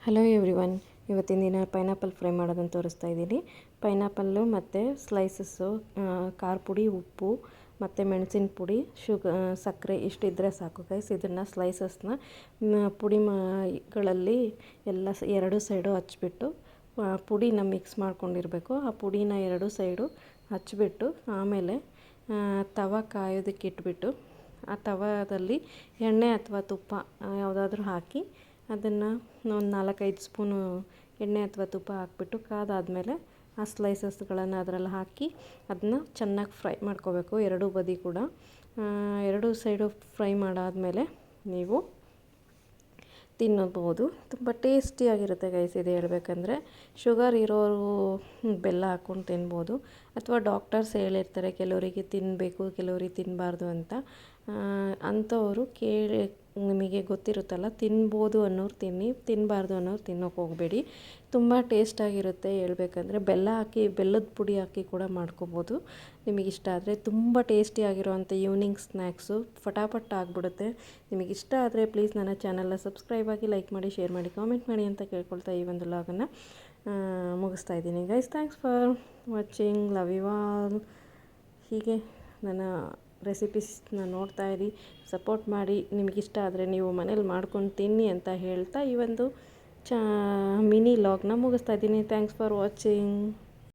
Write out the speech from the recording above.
Hello everyone, ಇವತ್ತಿನ ದಿನ pineapple fry ಮಾಡೋದನ್ನು ತೋರಿಸ್ತಾ ಇದ್ದೀನಿ. ಪೈನಾಪಲ್ಲು ಮತ್ತು ಸ್ಲೈಸಸ್ಸು, ಖಾರ ಪುಡಿ, ಉಪ್ಪು ಮತ್ತು ಮೆಣಸಿನ ಪುಡಿ, ಸಕ್ಕರೆ ಇಷ್ಟಿದ್ದರೆ ಸಾಕು ಗೈಸ್. ಇದನ್ನು ಸ್ಲೈಸಸ್ನ ಪುಡಿಗಳಲ್ಲಿ ಎಲ್ಲ ಎರಡು ಸೈಡು ಹಚ್ಬಿಟ್ಟು ಪುಡಿನ ಮಿಕ್ಸ್ ಮಾಡ್ಕೊಂಡಿರಬೇಕು. ಆ ಪುಡಿನ ಎರಡು ಸೈಡು ಹಚ್ಬಿಟ್ಟು ಆಮೇಲೆ ತವ ಕಾಯೋದಕ್ಕೆ ಇಟ್ಬಿಟ್ಟು ಆ ತವದಲ್ಲಿ ಎಣ್ಣೆ ಅಥವಾ ತುಪ್ಪ ಯಾವುದಾದ್ರೂ ಹಾಕಿ ಅದನ್ನು ಒಂದು 4-5 ಸ್ಪೂನು ಎಣ್ಣೆ ಅಥವಾ ತುಪ್ಪ ಹಾಕ್ಬಿಟ್ಟು ಕಾದಾದಮೇಲೆ ಆ ಸ್ಲೈಸಸ್ಗಳನ್ನು ಅದರಲ್ಲಿ ಹಾಕಿ ಅದನ್ನ ಚೆನ್ನಾಗಿ ಫ್ರೈ ಮಾಡ್ಕೋಬೇಕು. ಎರಡೂ ಬದಿ ಕೂಡ ಎರಡೂ ಸೈಡು ಫ್ರೈ ಮಾಡಾದಮೇಲೆ ನೀವು ತಿನ್ನಬಹುದು. ತುಂಬ ಟೇಸ್ಟಿಯಾಗಿರುತ್ತೆ ಗೈಸ್. ಇದು ಹೇಳ್ಬೇಕಂದ್ರೆ ಶುಗರ್ ಇರೋರು ಬೆಲ್ಲ ಹಾಕ್ಕೊಂಡು ತಿನ್ಬೋದು, ಅಥವಾ ಡಾಕ್ಟರ್ಸ್ ಹೇಳಿರ್ತಾರೆ ಕೆಲವರಿಗೆ ತಿನ್ನಬೇಕು ಕೆಲವರಿಗೆ ತಿನ್ನಬಾರ್ದು ಅಂತ. ಅಂಥವರು ಕೇಳಿ, ನಿಮಗೆ ಗೊತ್ತಿರುತ್ತಲ್ಲ, ತಿನ್ಬೋದು ಅನ್ನೋರು ತಿನ್ನಿ, ತಿನ್ನಬಾರ್ದು ಅನ್ನೋರು ತಿನ್ನೋಕೆ ಹೋಗಬೇಡಿ. ತುಂಬ ಟೇಸ್ಟಾಗಿರುತ್ತೆ. ಹೇಳ್ಬೇಕಂದ್ರೆ ಬೆಲ್ಲದ ಪುಡಿ ಹಾಕಿ ಕೂಡ ಮಾಡ್ಕೋಬೋದು ನಿಮಗಿಷ್ಟ ಆದರೆ. ತುಂಬ ಟೇಸ್ಟಿಯಾಗಿರೋವಂಥ ಈವ್ನಿಂಗ್ ಸ್ನ್ಯಾಕ್ಸು, ಫಟಾಫಟ್ ಆಗಿಬಿಡುತ್ತೆ. ನಿಮಗಿಷ್ಟ ಆದರೆ ಪ್ಲೀಸ್ ನನ್ನ ಚಾನಲ್ನ ಸಬ್ಸ್ಕ್ರೈಬ್ ಆಗಿ, ಲೈಕ್ ಮಾಡಿ, ಶೇರ್ ಮಾಡಿ, ಕಾಮೆಂಟ್ ಮಾಡಿ ಅಂತ ಕೇಳ್ಕೊಳ್ತಾ ಈ ಒಂದು ವ್ಲಾಗನ್ನು ಮುಗಿಸ್ತಾ ಇದ್ದೀನಿ guys. Thanks for watching, love you all. ಹೀಗೆ ನನ್ನ ರೆಸಿಪೀಸ್ನ ನೋಡ್ತಾ ಇರಿ, ಸಪೋರ್ಟ್ ಮಾಡಿ. ನಿಮಗಿಷ್ಟ ಆದರೆ ನೀವು ಮನೇಲಿ ಮಾಡ್ಕೊಂಡು ತಿನ್ನಿ ಅಂತ ಹೇಳ್ತಾ ಈ ಒಂದು ಮಿನಿ ವ್ಲಾಗ್ನ ಮುಗಿಸ್ತಾ ಇದ್ದೀನಿ. Thanks for watching.